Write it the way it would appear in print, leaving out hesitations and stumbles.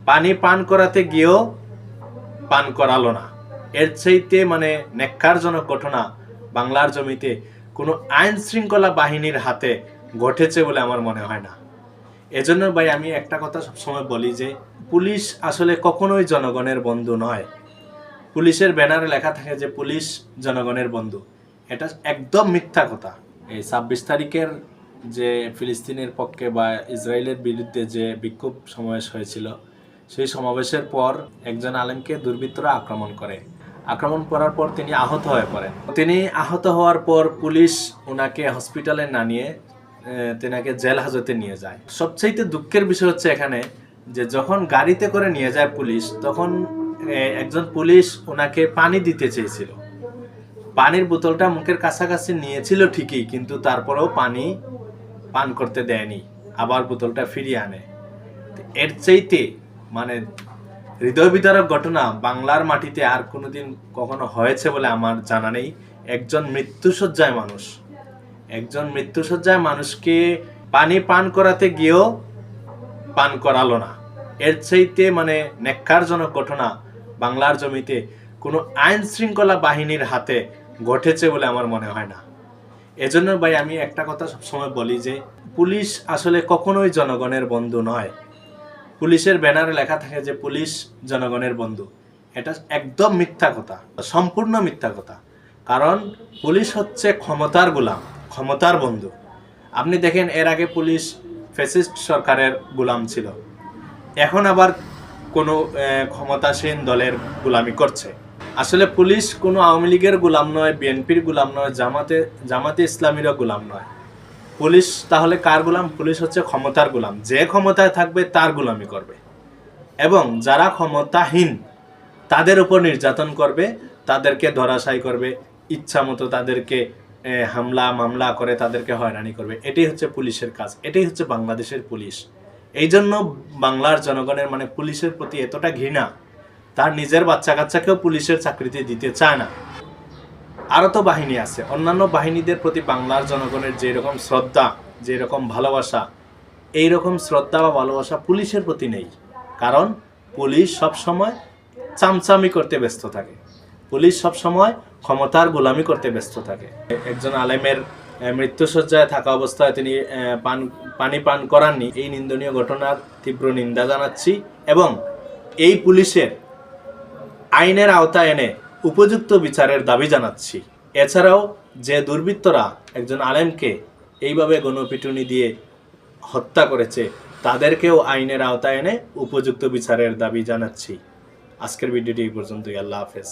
পানি পান করাতে গিয়েও পান করালো না। এর চাইতে নেক্কারজনক ঘটনা বাংলার জমিতে কোনো আইন শৃঙ্খলা বাহিনীর হাতে ঘটেছে বলে আমার মনে হয় না। এজন্য ভাই আমি একটা কথা সবসময় বলি যে পুলিশ আসলে কখনোই জনগণের বন্ধু নয়। পুলিশের ব্যানারে লেখা থাকে যে পুলিশ জনগণের বন্ধু, এটা একদম মিথ্যা কথা। এই 26 তারিখের যে ফিলিস্তিনের পক্ষে বা ইসরায়েলের বিরুদ্ধে যে বিক্ষোভ সমাবেশ হয়েছিল, সেই সমাবেশের পর একজন আলেমকে দুর্বৃত্তরা আক্রমণ করার পর তিনি আহত হয়ে পড়েন। তিনি আহত হওয়ার পর পুলিশ ওনাকে হসপিটালে না নিয়ে তেনাকে জেল হাজতে নিয়ে যায়। সবচেয়ে দুঃখের বিষয় হচ্ছে এখানে যে যখন গাড়িতে করে নিয়ে যায় পুলিশ, তখন একজন পুলিশ ওনাকে পানি দিতে চেয়েছিল। পানির বোতলটা মুখের কাছাকাছি নিয়েছিল ঠিকই, কিন্তু তারপরেও পানি পান করতে দেয়নি, আবার বোতলটা ফিরিয়ে আনে। এর চাইতে হৃদয় বিদারক ঘটনা বাংলার মাটিতে আর কোনোদিন কখনো হয়েছে বলে আমার জানা নেই। একজন মৃত্যুশয্যায় মানুষকে পানি পান করাতে গিয়েও পান করালো না। এর চাইতে নেক্কারজনক ঘটনা বাংলার জমিতে কোনো আইন শৃঙ্খলা বাহিনীর হাতে ঘটেছে বলে আমার মনে হয় না। এজন্য ভাই আমি একটা কথা সবসময় বলি যে পুলিশ আসলে কখনোই জনগণের বন্ধু নয়। পুলিশের ব্যানারে লেখা থাকে যে পুলিশ জনগণের বন্ধু, এটা একদম মিথ্যা কথা, সম্পূর্ণ মিথ্যা কথা। কারণ পুলিশ হচ্ছে ক্ষমতার গোলাম, ক্ষমতার বন্ধু। আপনি দেখেন, এর আগে পুলিশ ফ্যাসিস্ট সরকারের গোলাম ছিল, এখন আবার কোনো ক্ষমতাসীন দলের গোলামি করছে। আসলে পুলিশ কোনো আওয়ামী লীগের গোলাম নয়, বিএনপির গোলাম নয়, জামাতে ইসলামীরও গোলাম নয়। পুলিশ তাহলে কার গোলাম? পুলিশ হচ্ছে ক্ষমতার গোলাম। যে ক্ষমতায় থাকবে তার গোলামি করবে, এবং যারা ক্ষমতাহীন তাদের উপর নির্যাতন করবে, তাদেরকে ধরাশায়ী করবে, ইচ্ছা মতো তাদেরকে হামলা মামলা করে তাদেরকে হয়রানি করবে। এটাই হচ্ছে পুলিশের কাজ, এটাই হচ্ছে বাংলাদেশের পুলিশ। এই জন্য বাংলার জনগণের পুলিশের প্রতি এতটা ঘৃণা, তার নিজের বাচ্চা কাচ্চাকেও পুলিশের চাকরিতে দিতে চায় না। আরও তো বাহিনী আছে, অন্যান্য বাহিনীদের প্রতি বাংলার জনগণের যেরকম শ্রদ্ধা, যেরকম ভালোবাসা, এইরকম শ্রদ্ধা বা ভালোবাসা পুলিশের প্রতি নেই। কারণ পুলিশ সবসময় চামচামি করতে ব্যস্ত থাকে, পুলিশ সবসময় ক্ষমতার গোলামি করতে ব্যস্ত থাকে। একজন আলেমের মৃত্যুশয্যায় থাকা অবস্থায় তিনি পানি পান করাননি, এই নিন্দনীয় ঘটনার তীব্র নিন্দা জানাচ্ছি, এবং এই পুলিশের আইনের আওতায় এনে উপযুক্ত বিচারের দাবি জানাচ্ছি। এছাড়াও যে দুর্বৃত্তরা একজন আলেমকে এইভাবে গণপিটুনি দিয়ে হত্যা করেছে, তাদেরকেও আইনের আওতায় এনে উপযুক্ত বিচারের দাবি জানাচ্ছি। আজকের ভিডিওটি এই পর্যন্তই। আল্লাহ হাফেজ।